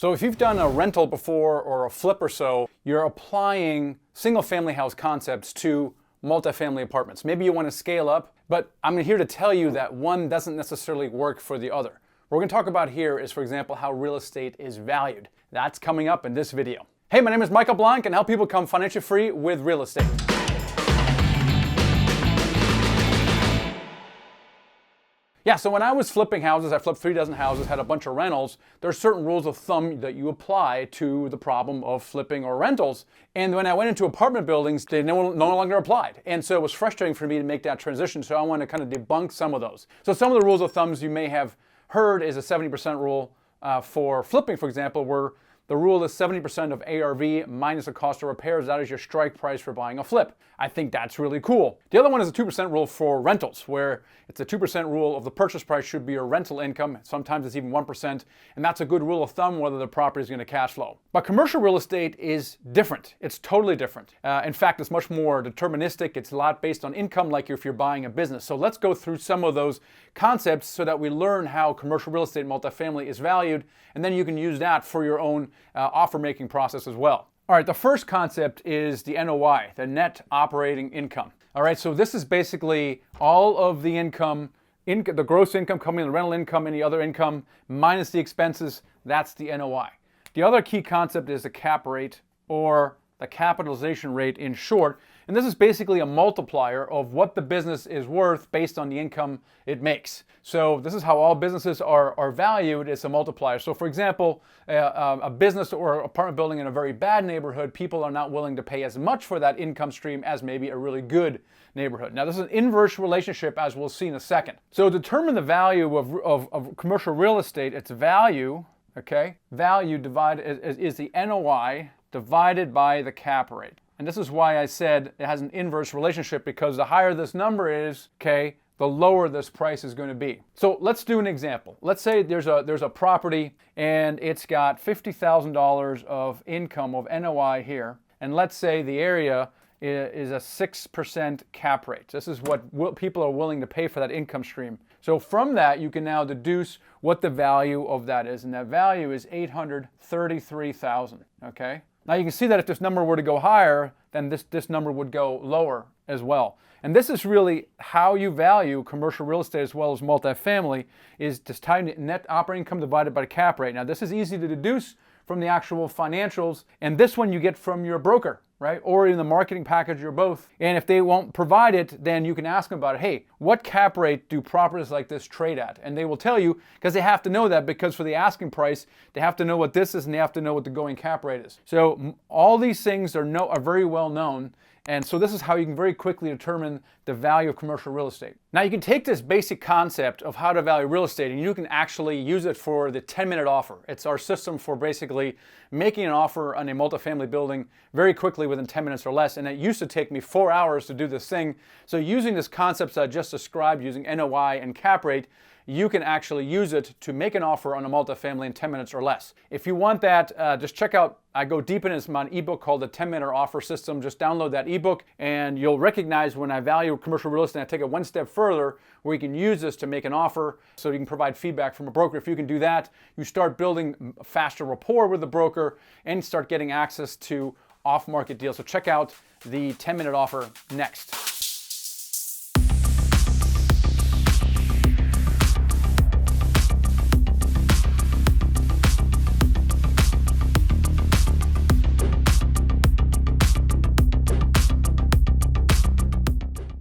So if you've done a rental before or a flip or so, you're applying single family house concepts to multifamily apartments. Maybe you want to scale up, but I'm here to tell you that one doesn't necessarily work for the other. What we're going to talk about here is, for example, how real estate is valued. That's coming up in this video. Hey, my name is Michael Blank and I help people become financially free with real estate. Yeah, so when I was flipping houses, I flipped 3 dozen houses, had a bunch of rentals. There are certain rules of thumb that you apply to the problem of flipping or rentals. And when I went into apartment buildings, they no longer applied. And so it was frustrating for me to make that transition. So I want to kind of debunk some of those. So some of the rules of thumbs you may have heard is a 70% rule for flipping, for example, where the rule is 70% of ARV minus the cost of repairs. That is your strike price for buying a flip. I think that's really cool. The other one is a 2% rule for rentals, where it's a 2% rule of the purchase price should be your rental income. Sometimes it's even 1%, and that's a good rule of thumb whether the property is going to cash flow. But commercial real estate is different. It's totally different. In fact, it's much more deterministic. It's a lot based on income, like if you're buying a business. So let's go through some of those concepts so that we learn how commercial real estate and multifamily is valued, and then you can use that for your own offer-making process as well. All right, the first concept is the NOI, the net operating income. All right, so this is basically all of the income, the gross income coming in, the rental income, any other income, minus the expenses. That's the NOI. The other key concept is the cap rate, or the capitalization rate in short. And this is basically a multiplier of what the business is worth based on the income it makes. So this is how all businesses are valued. It's a multiplier. So for example, a business or apartment building in a very bad neighborhood, people are not willing to pay as much for that income stream as maybe a really good neighborhood. Now this is an inverse relationship, as we'll see in a second. So to determine the value of commercial real estate, its value, okay, value divided is the NOI divided by the cap rate. And this is why I said it has an inverse relationship, because the higher this number is, okay, the lower this price is going to be. So let's do an example. Let's say there's a property and it's got $50,000 of income of NOI here. And let's say the area is a 6% cap rate. This is what people are willing to pay for that income stream. So from that, you can now deduce what the value of that is. And that value is $833,000, okay? Now you can see that if this number were to go higher, then this number would go lower as well. And this is really how you value commercial real estate as well as multifamily, is just time net operating income divided by the cap rate. Now this is easy to deduce from the actual financials, and this one you get from your broker, right? Or in the marketing package or both. And if they won't provide it, then you can ask them about it. Hey, what cap rate do properties like this trade at? And they will tell you, because they have to know that, because for the asking price, they have to know what this is and they have to know what the going cap rate is. So all these things are very well known. And so this is how you can very quickly determine the value of commercial real estate. Now you can take this basic concept of how to value real estate and you can actually use it for the 10-minute offer. It's our system for basically making an offer on a multifamily building very quickly within 10 minutes or less. And it used to take me 4 hours to do this thing. So using this concept that I just described, using NOI and cap rate, you can actually use it to make an offer on a multifamily in 10 minutes or less. If you want that, just check out, I go deep in this, my ebook called the 10-Minute Offer System. Just download that ebook and you'll recognize when I value commercial real estate, I take it one step further where you can use this to make an offer so you can provide feedback from a broker. If you can do that, you start building faster rapport with the broker and start getting access to off-market deals. So check out the 10-Minute Offer next.